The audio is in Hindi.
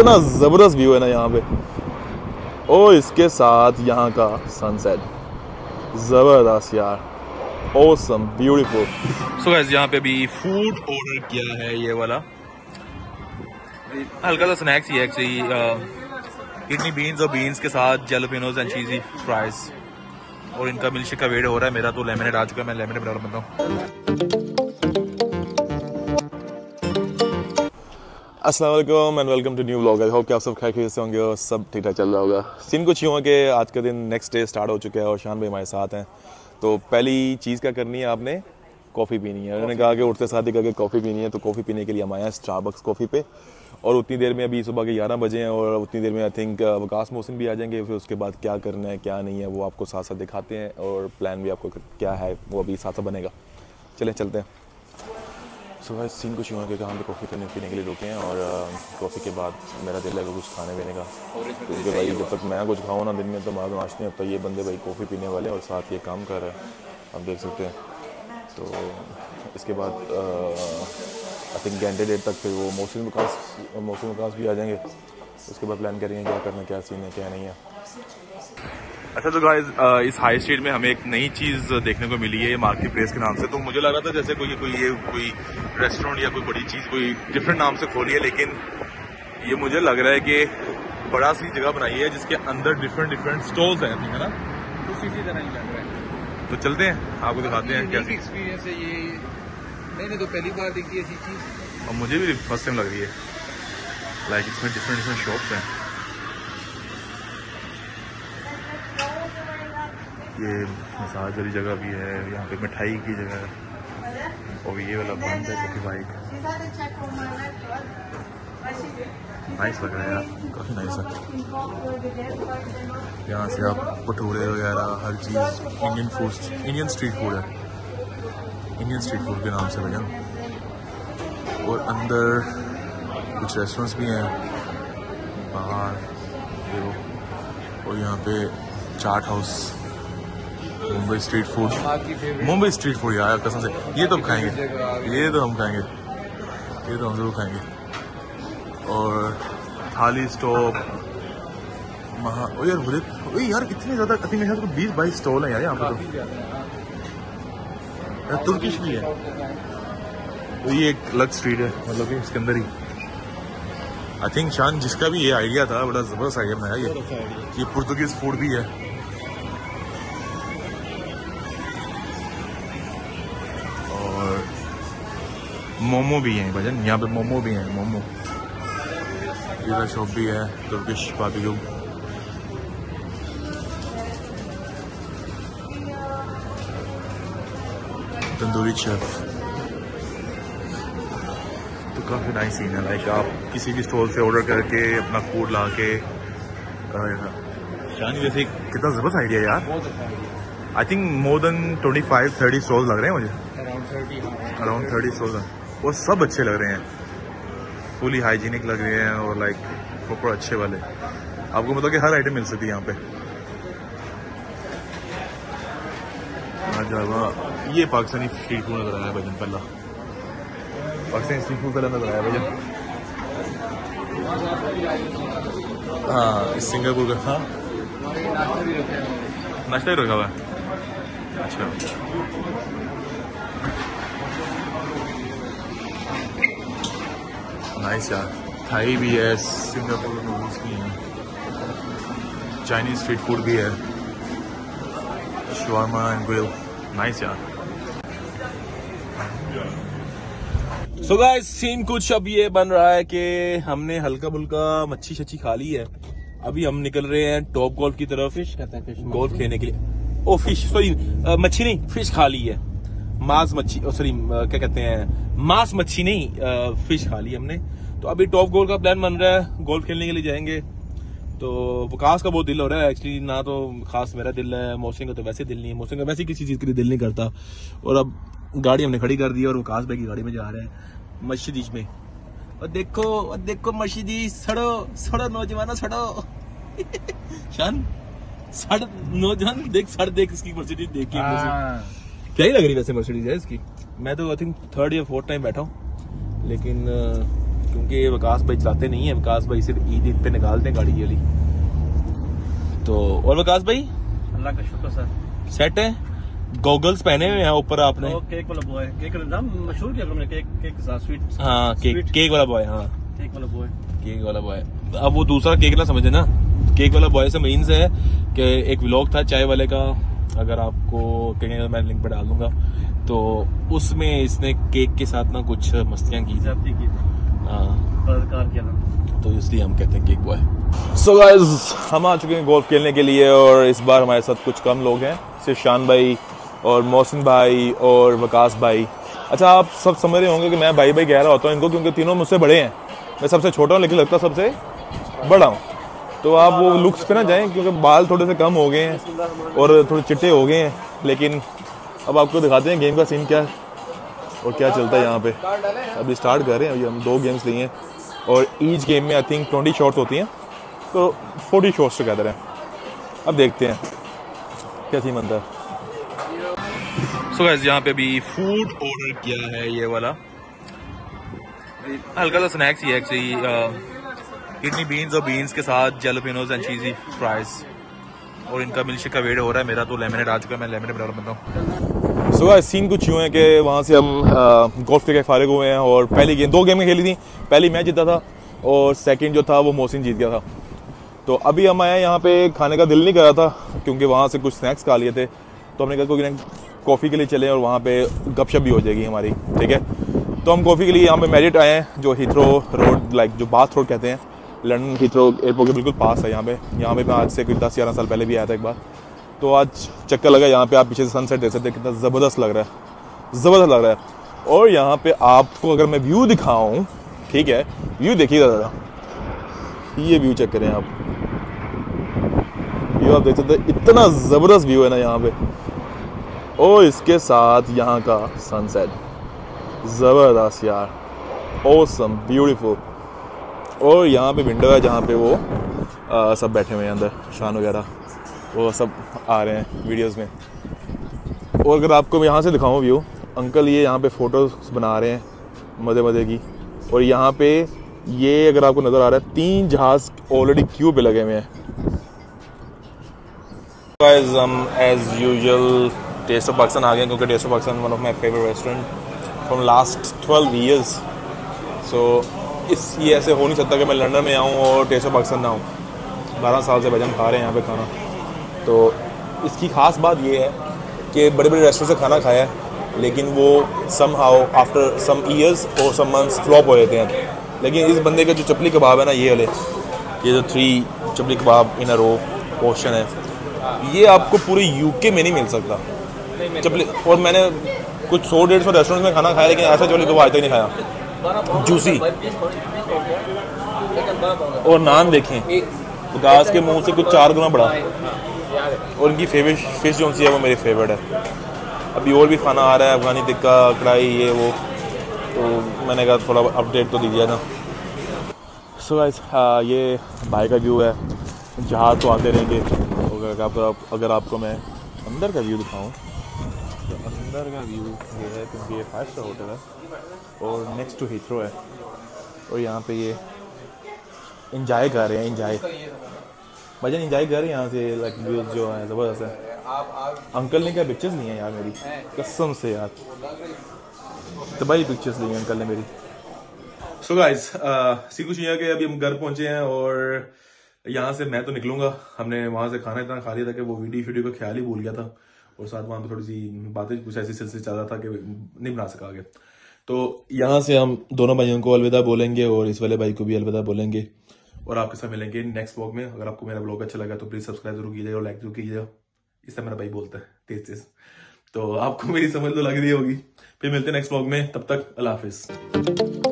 इतना जबरदस्त व्यू है ना यहाँ पे, और इसके साथ यहाँ का सनसेट जबरदस्त यार, ऑसम ब्यूटीफुल। सो गाइस यहाँ पे भी फूड ऑर्डर किया है, ये वाला हल्का सा स्नैक्स ही है एक्चुअली, किडनी बीन्स और बीन्स के साथ जैलोपिनोज एंड चीजी फ्राइज, और इनका मिल्कशेक का वेट हो रहा है। मेरा तो लेमनेड आ चुका है, मैं लेमनेड बना बनता हूँ। अस्सलाम वालेकुम and welcome to new vlog. I hope कि आप सब खैरियत से होंगे और सब ठीक ठाक चल रहा होगा। सीन कुछ यूँ है कि आज का दिन नेक्स्ट डे स्टार्ट हो चुका है और शान भाई हमारे साथ हैं। तो पहली चीज़ क्या करनी है, आपने कॉफ़ी पीनी है। उन्होंने कहा कि उठते साथ ही करके कॉफ़ी पीनी है, तो कॉफ़ी पीने के लिए हम आए हैं स्टारबक्स कॉफ़ी पे। और उतनी देर में, अभी सुबह के 11 बजे हैं और उतनी देर में आई थिंक वकास मोहसिन भी आ जाएंगे। फिर उसके बाद क्या करना है क्या नहीं है वो आपको साथ साथ दिखाते हैं, और प्लान भी आपको क्या है वो अभी साथ साथ बनेगा। चलते हैं। सुबह सीन कुछ हुआ कि हम पे कॉफ़ी पीने के लिए रुके हैं, और कॉफ़ी के बाद मेरा दिल है कुछ खाने पीने का, क्योंकि भाई जब तक मैं कुछ खाऊँ ना दिन में तो मालूम नाश नहीं होता। ये बंदे भाई कॉफ़ी पीने वाले और साथ ये काम कर रहे हैं, आप देख सकते हैं। तो इसके बाद आई थिंक घंटे देर तक फिर वो मौसम विकास भी आ जाएंगे। उसके बाद प्लान करेंगे क्या करना, क्या सीन है क्या नहीं है। अच्छा तो गाइस इस हाई स्ट्रीट में हमें एक नई चीज़ देखने को मिली है मार्केट प्लेस के नाम से। तो मुझे लग रहा था जैसे कोई रेस्टोरेंट या कोई बड़ी चीज़ कोई डिफरेंट नाम से खोली है, लेकिन ये मुझे लग रहा है कि बड़ा सी जगह बनाई है जिसके अंदर डिफरेंट स्टॉल्स हैं, है ना? कुछ इसी तरह ही लग रहा है। तो चलते हैं, आपको दिखाते हैं क्या एक्सपीरियंस है ये। मैंने तो पहली बार देखी ऐसी चीज़, और मुझे भी फर्स्ट टाइम लग रही है। लाइक इसमें डिफरेंट शॉप्स हैं। ये मसाज वाली जगह भी है, यहाँ पे मिठाई की जगह है, और ये वाला बंद है कॉफी बाइक। नाइस लग रहा है यार, काफ़ी नाइस है। यहाँ से आप भटूरे वगैरह हर चीज़ इंडियन स्ट्रीट फूड है, इंडियन स्ट्रीट फूड के नाम से भैया। और अंदर कुछ रेस्टोरेंट्स भी हैं बाहर, और यहाँ पे चाट हाउस, मुंबई स्ट्रीट फूड यार कसम से। ये तो हम खाएंगे, ये तो हम ज़रूर खाएंगे। और थाली स्टॉप यार कितने ज़्यादा, आई थिंक 20-22 स्टॉल हैं यार यहाँ पे। तो तुर्किश भी है, तो ये एक अलग स्ट्रीट है, मतलब कि इसके अंदर ही आई थिंक शान जिसका भी ये आइडिया था बड़ा ज़बरदस्त आइडिया बनाया। ये पुर्तगीज़ फूड भी है, मोमो भी हैं भजन, यहाँ पे मोमो भी हैं। मोमो इधर शॉप भी है, तुर्किश बारबेक्यू। तंदूरी शेफ, तो काफ़ी नाइस सीन है। लाइक आप किसी भी स्टॉल से ऑर्डर करके अपना फूड ला के, शानी वैसे कितना ज़बरदस्त आइडिया यार। I think more than 25-30 stalls लग रहे हैं मुझे, अराउंड 30 स्टॉल्स हैं, वो सब अच्छे लग रहे हैं, फुली हाइजीनिक लग रहे हैं, और लाइक प्रॉपर अच्छे वाले। आपको मतलब कि हर आइटम मिल सकती है यहाँ पे। ये पाकिस्तानी स्ट्रीट फूड नजर आया है भजन, पहला पाकिस्तानी स्ट्रीट फूड पहला नजर आया भजन। हाँ सिंगापुर का, हाँ नाश्ता ही रखा हुआ है। अच्छा नाइस यार, थाई भी है, सिंगापुर नूडल्स भी हैं, चाइनीज स्ट्रीट फूड भी है, शवारमा एंड ग्रिल। नाइस यार। सो गाइस सीन कुछ अब ये बन रहा है कि हमने हल्का बुल्का मच्छी शच्छी खा ली है। अभी हम निकल रहे हैं टॉप गोल्फ की तरफ, गोल्फ खेलने के लिए। ओ फिश, सॉरी मच्छी नहीं, फिश खा ली है। मांस मच्छी, सॉरी क्या कहते हैं, मांस मच्छी नहीं, फिश खा ली हमने। तो अभी टॉप गोल्फ का प्लान बन रहा है, गोल्फ खेलने के लिए जाएंगे। तो विकास का बहुत दिल हो रहा है एक्चुअली, ना तो खास मेरा दिल है, मौसम का तो वैसे दिल नहीं है, मौसम का वैसे किसी चीज के लिए दिल नहीं करता। और अब गाड़ी हमने खड़ी कर दी और विकास भाई की गाड़ी में जा रहे हैं मस्जिद में। और देखो मस्जिद, सड़ो नौजवानों सड़ो। शान सड़ नौजवान देख, सड़ देख इसकी मर्सिडीज देख के क्या ही लग रही वैसे मर्सिडीज है इसकी। मैं तो आई थिंक 3rd या 4th टाइम बैठा हूँ, लेकिन क्योंकि विकास भाई चलाते नहीं है, विकास भाई सिर्फ ईद पे निकालते हैं गाड़ी ये वाली। तो और विकास भाई अल्लाह का शुक्र सर, सेट है, गॉगल्स पहने हुए हैं ऊपर आपने। तो केक वाला बॉय, केक का नाम मशहूर किया हमने, केक के साथ स्वीट। हाँ केक वाला बॉय, हाँ केक वाला बॉय, केक वाला बॉय। अब वो दूसरा केक ना समझे ना, केक वाला बॉय से मीन्स है कि एक व्लॉग था चाय वाले का, अगर आपको कहेंगे मैं लिंक पे डाल दूंगा, तो उसमें इसने केक के साथ ना कुछ मस्तियां की थी। हाँ बलात्कार किया ना, तो इसलिए हम कहते हैं केक बॉय। सो गाइस हम आ चुके हैं गोल्फ खेलने के लिए, और इस बार हमारे साथ कुछ कम लोग हैं, सिर्फ शान भाई और मोहसिन भाई और वकास भाई। अच्छा आप सब समझ रहे होंगे कि मैं भाई भाई कह रहा होता हूँ इनको, क्योंकि तीनों मुझसे बड़े हैं। मैं सबसे छोटा हूँ लेकिन लगता सबसे बड़ा हूँ। तो आप वो लुक्स पे ना जाएं, क्योंकि बाल थोड़े से कम हो गए हैं और थोड़े चिट्टे हो गए हैं। लेकिन अब आपको दिखाते हैं गेम का सीन क्या है और क्या चलता है यहाँ पे। अभी स्टार्ट कर रहे हैं, अभी हम 2 गेम्स लिए हैं और ईच गेम में आई थिंक 20 शॉट्स होती हैं, तो 40 शॉट्स टुगेदर हैं। अब देखते हैं क्या सीन बनता है। सो गाइस यहाँ पे भी फूड ऑर्डर किया है, ये वाला हल्का सा स्नैक्स ही है एक्चुअली, किडनी बीन्स और बीन्स के साथ जैलोपिनोज एंड चीजी फ्राइज, और इनका मिल्कशेक का वेट हो रहा है। मेरा तो लेमनेड आ चुका है, मैं लेमनेड बना बनता हूँ। सो गाइस सीन कुछ यूँ है कि वहाँ से हम गोल्फ के फारिग हुए हैं और पहली गेम 2 गेमें खेली थी। पहली मैं जीता था और सेकंड जो था वो मोहसिन जीत गया था। तो अभी हम आए यहाँ पे, खाने का दिल नहीं कर रहा था क्योंकि वहाँ से कुछ स्नैक्स खा लिए थे, तो हमने कहा कोई कॉफ़ी के लिए चले और वहाँ पे गपशप भी हो जाएगी हमारी, ठीक है। तो हम कॉफ़ी के लिए यहाँ पे मैरिट आए हैं, जो हीथ्रो रोड, लाइक जो बाथ रोड कहते हैं, लंदन हीथ्रो एयरपोर्ट के बिल्कुल पास है। यहाँ पे मैं आज से कोई 10-11 साल पहले भी आया था एक बार, तो आज चक्कर लगा। यहाँ पे आप पीछे से सनसेट देख सकते हैं, कितना ज़बरदस्त लग रहा है, ज़बरदस्त लग रहा है। और यहाँ पे आपको अगर मैं व्यू दिखाऊँ, ठीक है, व्यू देखिएगा ज़रा, ये व्यू चेक करें आप, व्यू आप देख सकते हैं, इतना ज़बरदस्त व्यू है ना यहाँ पे। और इसके साथ यहाँ का सनसेट ज़बरदस्त यार, ऑसम, ब्यूटीफुल। और यहाँ पे विंडो है जहाँ पे वो सब बैठे हुए हैं अंदर, शान वगैरह वो सब आ रहे हैं वीडियोस में। और अगर आपको मैं यहाँ से दिखाऊँ व्यू, अंकल ये यहाँ पे फ़ोटोज़ बना रहे हैं मज़े मज़े की। और यहाँ पे ये अगर आपको नज़र आ रहा है, 3 जहाज़ ऑलरेडी क्यू पे लगे हुए हैं। गाइस हम as usual Taste of Pakistan आ गए, क्योंकि Taste of Pakistan one of my favourite restaurant from last 12 years. So ये ऐसे हो नहीं सकता कि मैं लंदन में आऊँ और टेस्ट ऑफ पाकिस्तान ना आऊँ। 12 साल से भजन खा रहे हैं यहाँ पे खाना। तो इसकी ख़ास बात ये है कि बड़े बड़े रेस्टोरेंट से खाना खाया है, लेकिन वो somehow after some years और सम मंथ्स फ्लॉप हो जाते हैं। लेकिन इस बंदे का जो चपली कबाब है ना, ये वाले, ये जो 3 चपली कबाब इन अ रो पोर्शन है, ये आपको पूरे यूके में नहीं मिल सकता चपली। और मैंने कुछ 100-150 रेस्टोरेंट में खाना खाया, लेकिन ऐसा चपली कबाब आज तक नहीं खाया, जूसी। और नान देखें, विकास के मुंह से कुछ 4 गुना बड़ा। और इनकी फेवरेट फिश जो सी है वो मेरी फेवरेट है। अभी और भी खाना आ रहा है, अफगानी टिक्का, कढ़ाई, ये वो, तो मैंने कहा थोड़ा अपडेट तो दीजिए ना। सो गाइस ये बाहर का व्यू है, जहाज़ तो आते रहेंगे। अगर आपको मैं अंदर का व्यू दिखाऊं, तो अंदर का व्यू ये है, क्योंकि ये 5 स्टार होटल है और नेक्स्ट टू हीथ्रो है। और यहाँ पे ये इंजॉय कर रहे हैं, इंजॉय भजन इंजॉय कर रहे हैं यहाँ से, लाइक व्यूज़ जो है ज़बरदस्त है। अंकल ने क्या पिक्चर्स ली हैं यार मेरी, कसम से यार, तबाही पिक्चर्स ली हैं अंकल ने मेरी। सो गाइस सी कुछ ये कि अभी हम घर पहुँचे हैं और यहाँ से मैं तो निकलूंगा। हमने वहाँ से खाना इतना खा लिया था कि वो वीडियो का ख्याल ही भूल गया था, और साथ वहाँ पे थोड़ी सी बातें कुछ ऐसी सिलसिले चल रहा था कि नहीं बना सका आगे। तो यहाँ से हम दोनों भाइयों को अलविदा बोलेंगे और इस वाले भाई को भी अलविदा बोलेंगे, और आपके साथ मिलेंगे नेक्स्ट व्लॉग में। अगर आपको मेरा व्लॉग अच्छा लगा तो प्लीज़ सब्सक्राइब जरूर कीजिएगा और लाइक जरूर कीजिएगा। इससे मेरा भाई बोलता है तेज। तो आपको मेरी समझ तो लग रही होगी। फिर मिलते हैं नेक्स्ट व्लॉग में, तब तक अल्लाह हाफिज़।